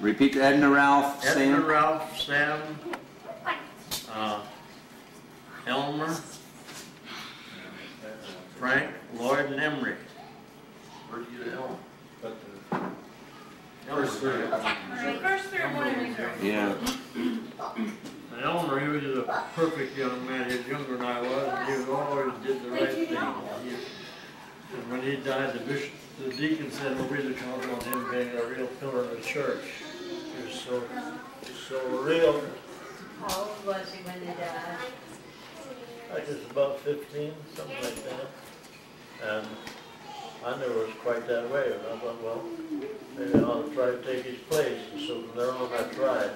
Repeat Edna, Ralph, Sam. Edna, Ralph, Sam, Elmer, Frank, Lloyd, and Emery. Where'd you get Elmer? First three. First three are born in Missouri. Yeah. And Elmer, he was a perfect young man. He was younger than I was, and he always did the right thing. And when he died, the deacon said, well, we count on him being a real pillar of the church. He was so real. How old was he when he died? I guess about 15, something like that. And I knew it was quite that way. And I thought, well, maybe I'll try to take his place. And so from there on, I tried.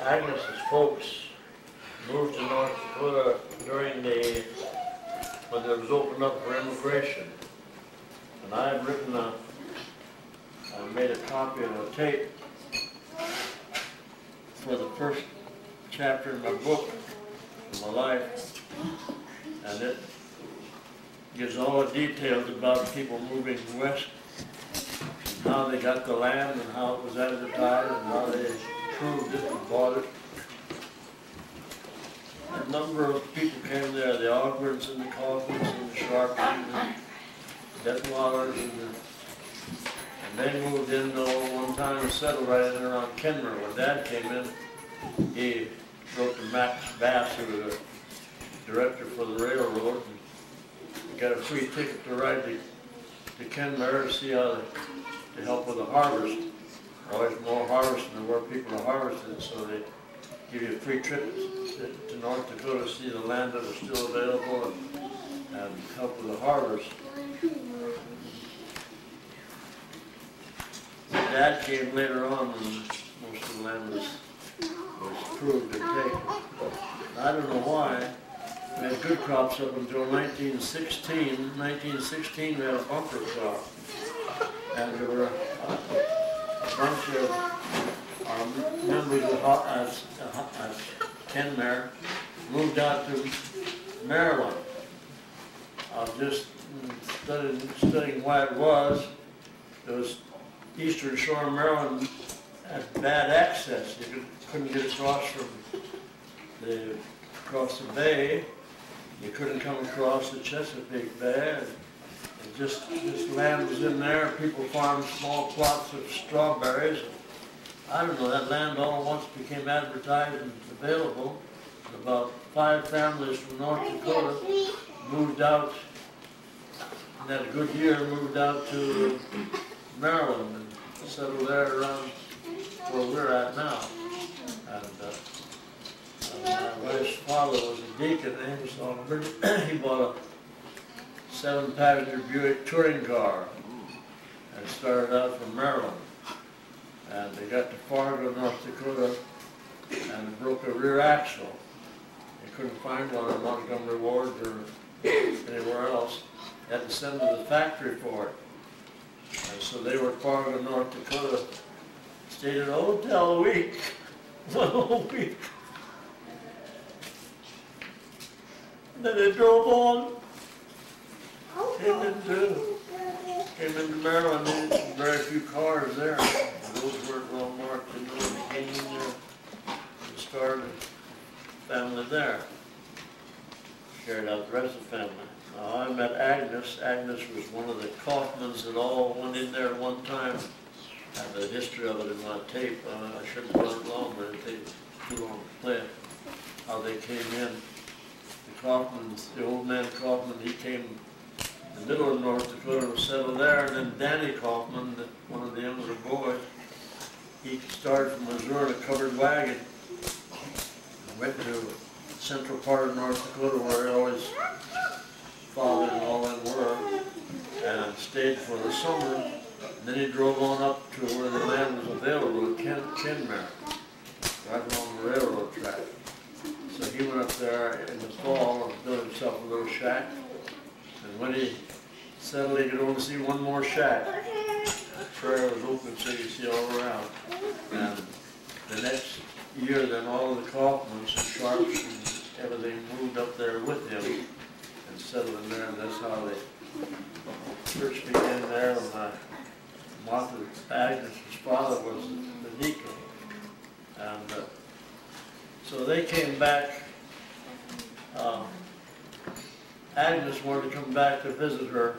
Agnes's folks moved to North Dakota during when it was opened up for immigration. And I had written I made a copy of a tape for the first chapter in my book, of my life, and it gives all the details about people moving west, and how they got the land, and how it was advertised, and how they proved it and bought it. A number of people came there, the Ogwards and the Coffins and the Sharps and the Detwallers, and they moved in one time and settled right in around Kenmore. When Dad came in, he wrote to Max Bass, who was the director for the railroad, and he got a free ticket to ride to Kenmore to see how to help with the harvest. Always more harvest than there were people to harvest it, so they give you a free trip to North Dakota to see the land that was still available and help with the harvest. Dad came later on when most of the land was proved and taken. I don't know why. We had good crops up until 1916. 1916 we had a bumper crop. And there were a bunch of members of Kenmare moved out to Maryland. I was just studying why it was. There was Eastern Shore of Maryland had bad access. You couldn't get across across the bay. You couldn't come across the Chesapeake Bay. And just land was in there. People farmed small plots of strawberries. I don't know, that land all at once became advertised and available. And about 5 families from North Dakota moved out, and had a good year, moved out to Maryland and settled there around where we're at now. And my wife's father was a deacon, Amos. He bought a 7-passenger Buick touring car and started out from Maryland. And they got to Fargo, North Dakota, and broke a rear axle. They couldn't find one in Montgomery Ward or anywhere else. They had to send to the factory for it. And so they were Fargo, North Dakota, stayed in a hotel a week, 1 whole week. And then they drove on, came into Maryland. There were very few cars there. Those weren't well marked in the beginning. We started a family there. Carried out the rest of the family. I met Agnes. Agnes was one of the Kaufmans that all went in there at one time. I have the history of it in my tape. I shouldn't have done it long, but it takes too long to play it. How they came in. The Kaufmans, the old man Kaufman, he came in the middle of North Dakota and settled there. And then Danny Kaufman, one of the younger boys, he started from Missouri in a covered wagon and went to central part of North Dakota where all his father and all them were, and stayed for the summer. And then he drove on up to where the land was available at Kenmare, right along the railroad track. So he went up there in the fall and built himself a little shack. And when he settled, he could only see one more shack. The trail was open so you could see all around. And the next year, then all of the Kaufmans and Sharps and everything moved up there with him and settled in there. came back, Agnes wanted to come back to visit her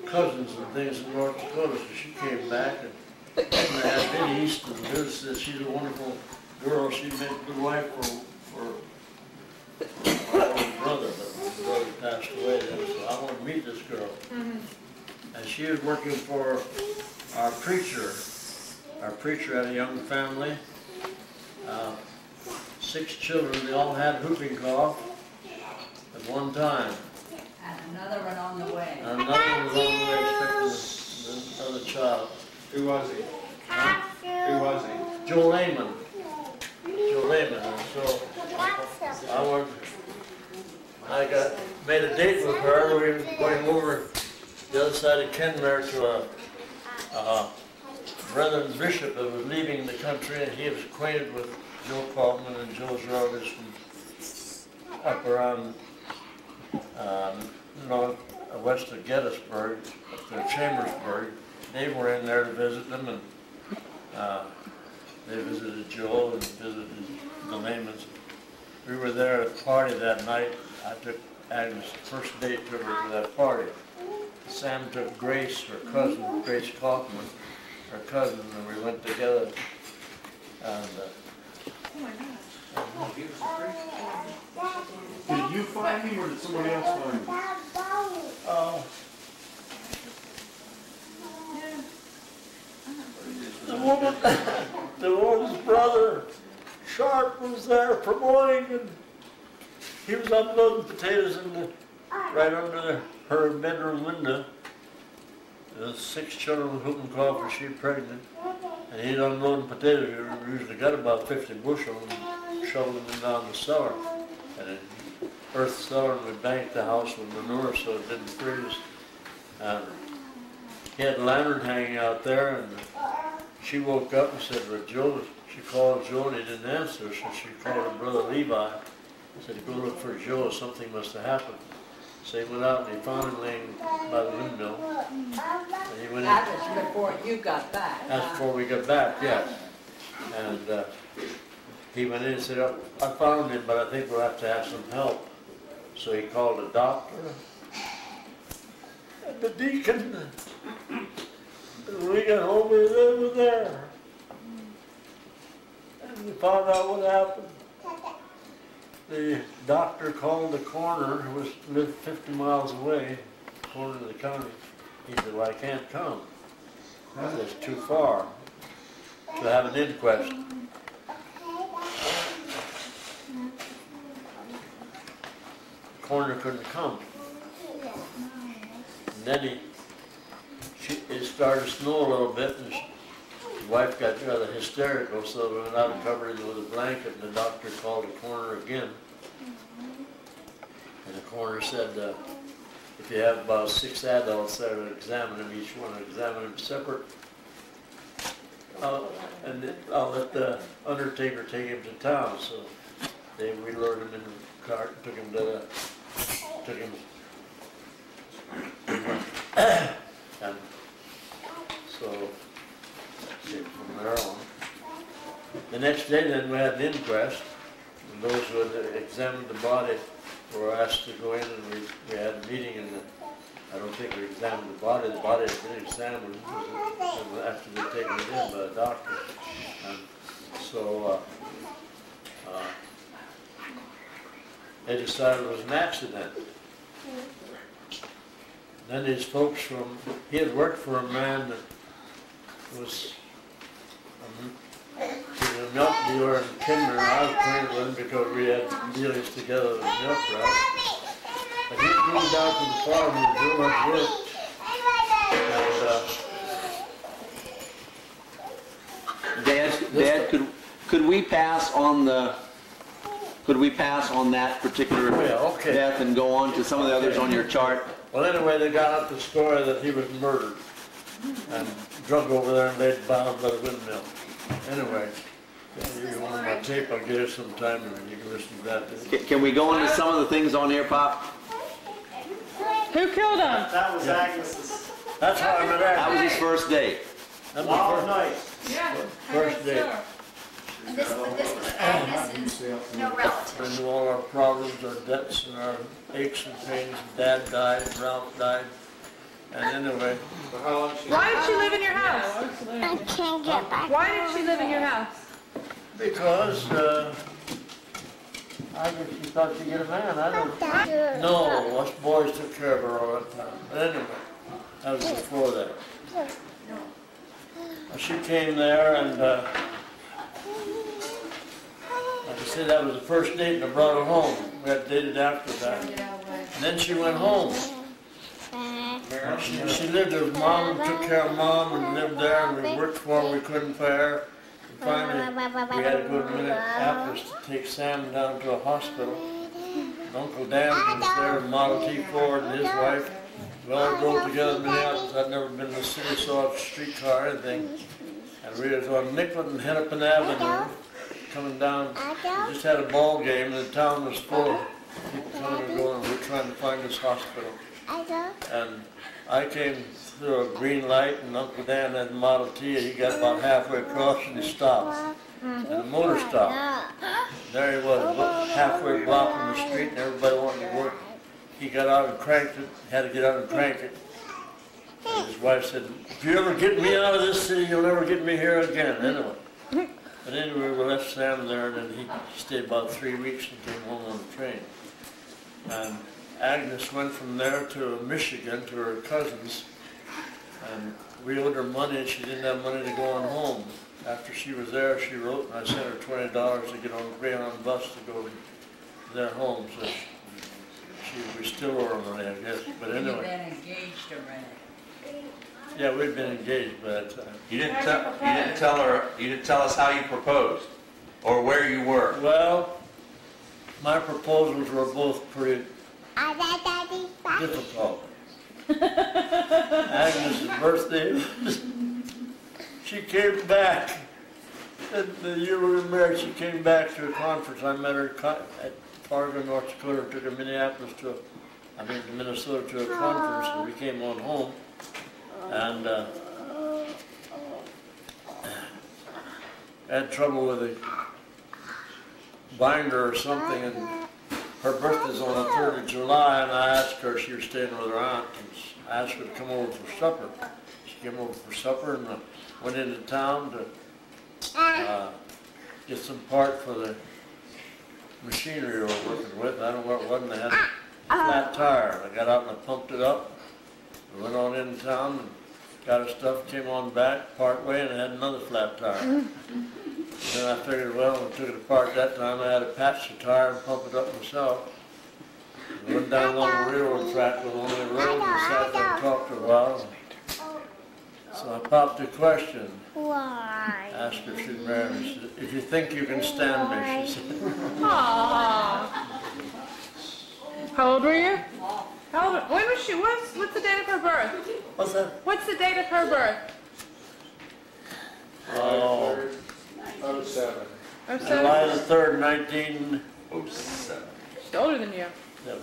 cousins and things in North Dakota, so she came back and had been east and visited. She's a wonderful girl. She made a good wife for my older brother, but my brother passed away then, so I wanted to meet this girl. And she was working for our preacher. Our preacher had a young family, 6 children. They all had whooping cough at one time. And another one on the way. And another one was on the way expecting another child. Who was he? Who was he? Joe Lehman. Joe Lehman. And so made a date with her. We were going over the other side of Kenmare to a Brethren Bishop that was leaving the country, and he was acquainted with Joe Kaufman and Joe's relatives from up around west of Gettysburg, up to Chambersburg. They were in there to visit them, and they visited Joe and visited the Lehmans. We were there at the party that night. I took Agnes, first date, took her to that party. Sam took Grace, her cousin, Grace Kaufman, her cousin, and we went together. And Did you find him or did somebody else find him? the woman's brother, Sharp, was there promoting, and he was unloading potatoes right under her bedroom window. There was 6 children with whooping cough, and she was pregnant, and he'd unloading potatoes. We usually got about 50 bushels and shoveled them down the cellar, and in earth cellar, and we banked the house with manure so it didn't freeze. And he had a lantern hanging out there, and she woke up and said, well, Joe, she called Joe and he didn't answer, so she called her brother Levi, said, go look for Joe, something must have happened. So he went out and he found him laying by the windmill. And he went in. That was before you got back. That's before we got back, yes. And he went in and said, oh, I found him, but I think we'll have to have some help. So he called a doctor and the deacon. And we got home and they were there. And we found out what happened. The doctor called the coroner, who lived 50 miles away, coroner of the county. He said, well, I can't come. That's too far to have an inquest. The coroner couldn't come. And then it started to snow a little bit, and his wife got rather hysterical, so we went out and covered him with a blanket, and the doctor called the coroner again. And the coroner said, if you have about 6 adults there, examine them, each one examine them separate. And I'll let the undertaker take him to town. So we lured him in the cart, took him and so from Maryland. The next day then we had an inquest, and those who had examined the body were asked to go in, and we had a meeting, and I don't think we examined the body had been examined after they'd taken it in by a doctor. And so they decided it was an accident. Then his folks he had worked for a man that was a milk dealer in Kenmare. I was acquainted with him because we had dealings together with milk route. But he moved out to the farm and did much work. And Dad, could we pass on that particular death and go on to some of the others on your chart? Well, anyway, they got out the story that he was murdered and drug over there and laid bound by the windmill. Anyway, you want my tape, I'll get it sometime and you can listen to that. Can we go into some of the things on here, Pop? Who killed him? That was Agnes's. That's how I met Agnes. That was his first date. That was Wild the night. Yeah. first date. And this was Agnes's no relative. We knew all our problems, our debts, and our aches and pains. Dad died, Ralph died. And anyway, So how long she? Why did she live in your house? I can't get back. Why did she live in your house? because I guess she thought she'd get a man. I don't know. No, us boys took care of her all that time. But anyway, that was before that. She came there and like I said, that was the first date and I brought her home. We had dated after that. And then she went home. She lived with Mom and took care of Mom and lived there and we worked for her, we couldn't pay her. And finally, we had to go to Minneapolis to take Sam down to a hospital. And Uncle Dan was there, Model T Ford and his wife. We all drove together to Minneapolis. I'd never been in the city, saw a streetcar or anything. And we was on Nicollet and Hennepin Avenue, coming down. We just had a ball game and the town was full of people coming and going. We were trying to find this hospital. And I came through a green light and Uncle Dan had a Model T and he got about halfway across and he stopped. And the motor stopped. There he was, halfway blocking the street and everybody wanted to work. He got out and cranked it, had to get out and crank it. And his wife said, if you ever get me out of this city, you'll never get me here again, anyway. But anyway, we left Sam there and then he stayed about 3 weeks and came home on the train. And Agnes went from there to Michigan to her cousins, and we owed her money and she didn't have money to go on home. After she was there, she wrote and I sent her $20 to get on the Greyhound bus to go to their home. So we still owe her money, I guess. But You've anyway. been engaged already. Yeah, we'd been engaged by that time. You didn't tell her. You didn't tell us how you proposed, or where you were. Well, my proposals were both pretty difficult. Agnes' birthday, she came back. And the year we were married, she came back to a conference. I met her at Fargo, North Dakota, took her to Minneapolis to Minnesota to a conference, and we came on home. And had trouble with a binder or something, and her birthday's on the 3rd of July, and I asked her if she was staying with her aunt, and I asked her to come over for supper. She came over for supper and went into town to get some part for the machinery we were working with. I don't know what it was, and they had a flat tire. I got out and I pumped it up. We went on into town and got her stuff, came on back part way and had another flat tire. Then I figured, well, I took it apart that time. I had to patch the tire and pump it up myself. We went down along the railroad track with only a road and sat there and talked for a while. So I popped a question. Why? Asked her if she'd marry me. She said, if you think you can stand me, she said. Aww. How old were you? How old, when was she? What's the date of her birth? What's that? What's the date of her birth? Oh, 07. July the 3rd, 1907. She's older than you. Yeah.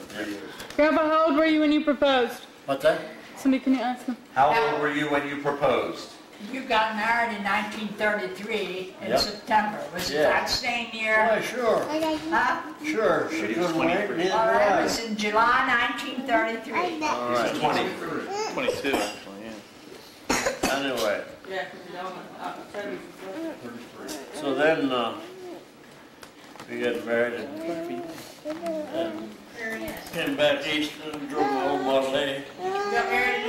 Grandpa, how old were you when you proposed? What's that? Somebody, can you ask him? How old were you when you proposed? You got married in 1933 in Yep. September. Was it Yeah. that same year? Why, sure. Huh? Sure, she couldn't wait, neither did Well, that I. was in July 1933. All right. 22, actually, yeah. Anyway, Yeah, so then we got married and came back east and drove home Model A. Got married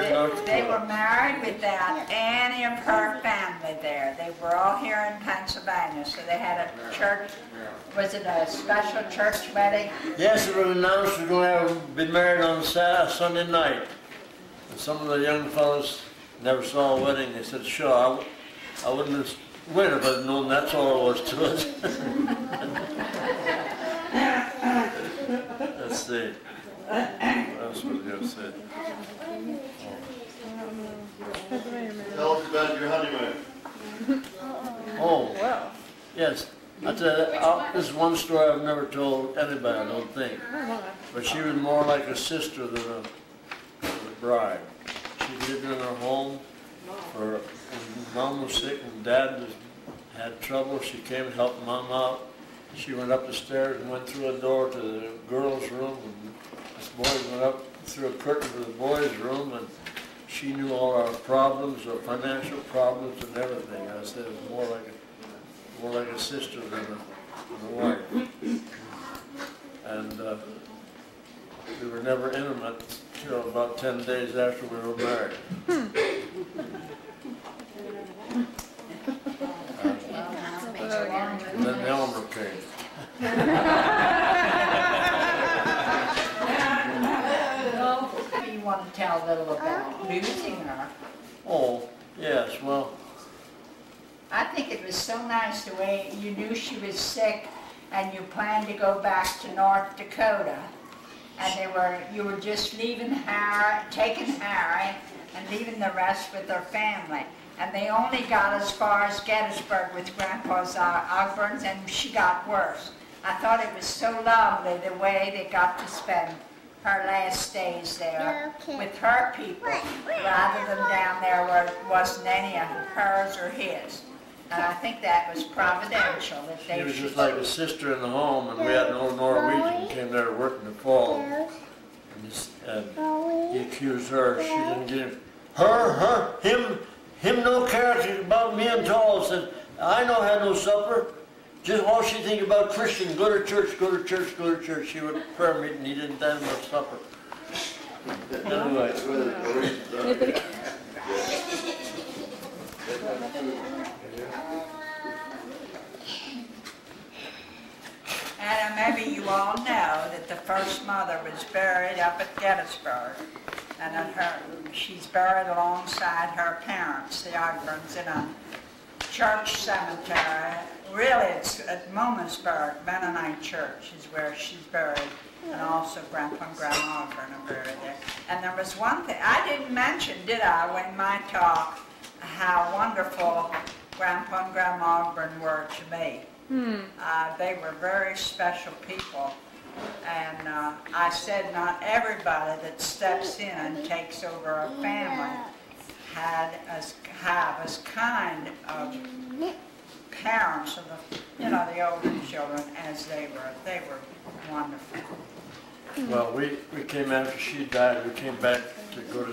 in North Dakota. They were married without any of her family there. They were all here in Pennsylvania, so they had a church. Was it a special church wedding? Yes, it was announced we were going to be married on Sunday night. And some of the young fellas never saw a wedding. They said, sure, I wouldn't have went if I'd known that's all there was to it. Let's see. What else was I going to say? Tell us about your honeymoon. Oh, Wow. yes. I tell you, this is one story I've never told anybody, I don't think. But she was more like a sister than a bride. She lived in her home, when Mom was sick and Dad had trouble. She came and helped Mom out. She went up the stairs and went through a door to the girls' room, and this boy went up through a curtain to the boys' room, and she knew all our problems, our financial problems and everything. I said it was more like a sister than a wife. And we were never intimate until about 10 days after we were married. And then Elmer came. You want to tell a little about losing her? Oh, yes, well, I think it was so nice the way you knew she was sick and you planned to go back to North Dakota. And you were just leaving taking Harry and leaving the rest with their family. And they only got as far as Gettysburg with Grandpa's Ogburns, and she got worse. I thought it was so lovely the way they got to spend her last days there with her people, rather than down there where it wasn't any of hers or his. And I think that was providential that they she was just like a sister in the home, and we had an old Norwegian came there to work in the fall. And he accused her. She didn't give him no care about me at all. Said, I no had no supper. Just all she think about Christian, go to church, go to church, go to church. She went to prayer meeting, he didn't have much supper. Anyway. And maybe you all know that the first mother was buried up at Gettysburg, and she's buried alongside her parents, the Ogburns, in a church cemetery. Really, it's at Momansburg, Mennonite Church is where she's buried, and also Grandpa and Grandma Ogburn are buried there. And there was one thing, I didn't mention, did I, in my talk, how wonderful Grandpa and Grandma Ogburn were to me. They were very special people, and I said not everybody that steps in and takes over a family have as kind of parents of the older children as they were. They were wonderful. Well, we came after she died. We came back to go to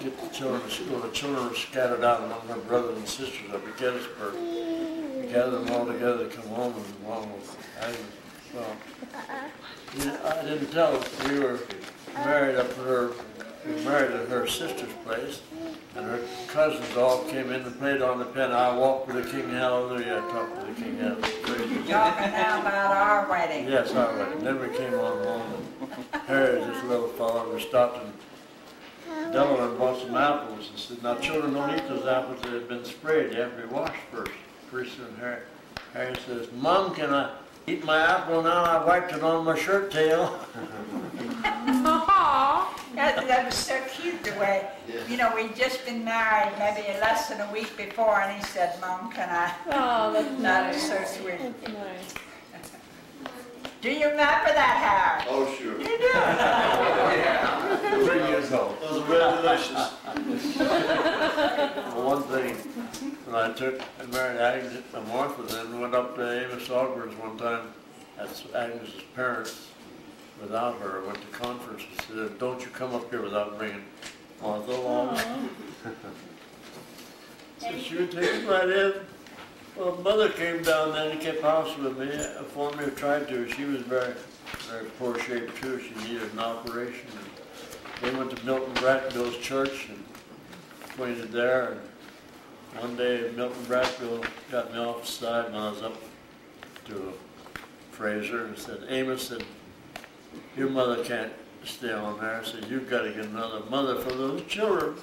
get the children to school. The children were scattered out among their brothers and sisters up at Gettysburg. We gathered them all together to come home, and along with I didn't tell her we were married up at her sister's place, and her cousins all came in and played on the piano. I walked with the King Hallelujah. I talked with the King Hallelujah. Talking now about our wedding. Yes, our wedding. Then we came on home, and Harry, this little fellow, we stopped in Delaware and bought some apples. And said, now children don't eat those apples that have been sprayed. They have to be washed first. Pretty soon Harry says, Mom, can I eat my apple now? I wiped it on my shirt tail. That was so cute the way, we'd just been married maybe less than a week before, and he said, Mom, can I? Oh, that's That nice. is so sweet. That's nice. Do you remember that, Harry? Oh, sure. You do? Yeah, 3 years old. Those are really delicious. One thing, when I took and married Agnes and Martha, then went up to Amos Auburn's one time, that's Agnes's parents, without her. I went to conference and said, don't you come up here without bringing Martha along. So she would take us right in. Well, Mother came down then and kept house with me for me, tried to. She was very, very poor shape too. She needed an operation. And they went to Milton Brattville's church and pointed there. And one day Milton Brattville got me off the side when I was up to Fraser and said, Amos said, your mother can't stay on there. I said, you've got to get another mother for those children.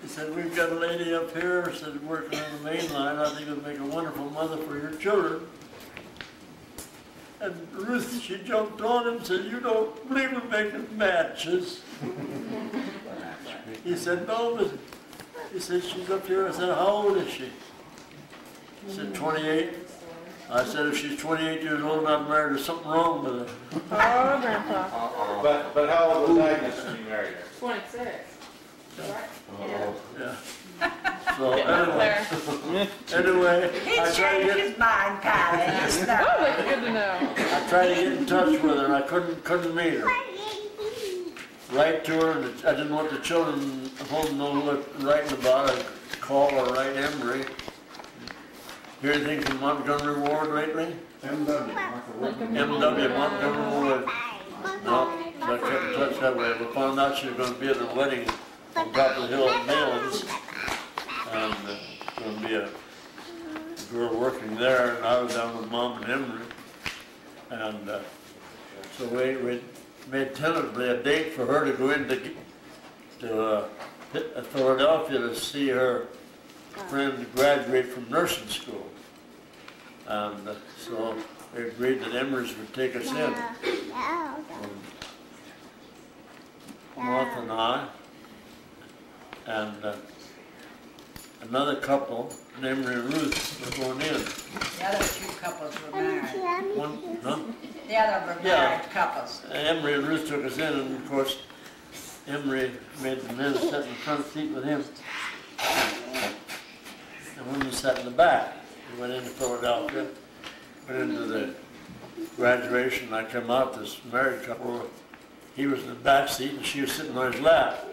He said, we've got a lady up here, said, working on the main line. I think it'll make a wonderful mother for your children. And Ruth, she jumped on him and said, you don't believe in making matches. He said, no, but he said, she's up here. I said, how old is she? He said, 28. I said, if she's 28 years old and not married, there's something wrong with her. Oh, Grandpa. But how old was Agnes when you married her? 26. Yeah. So Getting up anyway, there. anyway, He I tried to changed get, his mind, Patty. He's Oh, not- that's good to know. I tried to get in touch with her and I couldn't meet her. Write to her, and I didn't want the children at home to know what writing about. I call or write Emery. Hear anything from Montgomery Ward lately? MW. MW, Montgomery Ward. No, but I kept in touch that way. We found out she was going to be at a wedding on top of the hill at Malins. And going to be a girl working there, and I was down with Mom and Emery. And so we made tentatively a date for her to go into Philadelphia to see her friend graduate from nursing school. And so we agreed that Emery's would take us in. Martha and I, and another couple, Emery and Ruth, were going in. The other two couples were married. One, huh? The other were married couples. Emery and Ruth took us in, and of course, Emery made the men sit in the front seat with him. And women sat in the back. We went into Philadelphia, went into the graduation. I come out, this married couple, he was in the back seat and she was sitting on his lap.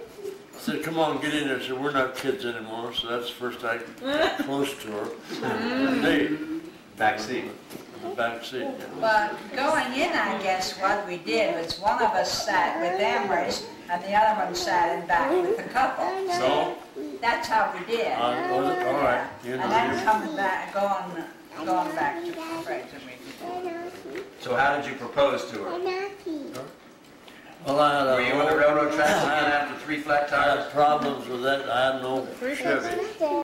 I said, come on, get in there. I said, we're not kids anymore. So that's the first I got close to her. They, Back seat. in the back seat. Yeah. But going in, I guess what we did was one of us sat with Emery's and the other one sat in back with the couple. So, That's how we did. was it? All right. You And know, then you- coming back, going back to Fraser we So how did you propose to her? well, I had Were you on the railroad tracks again I after 3 flat had tires? problems with that. I had no Three Chevy.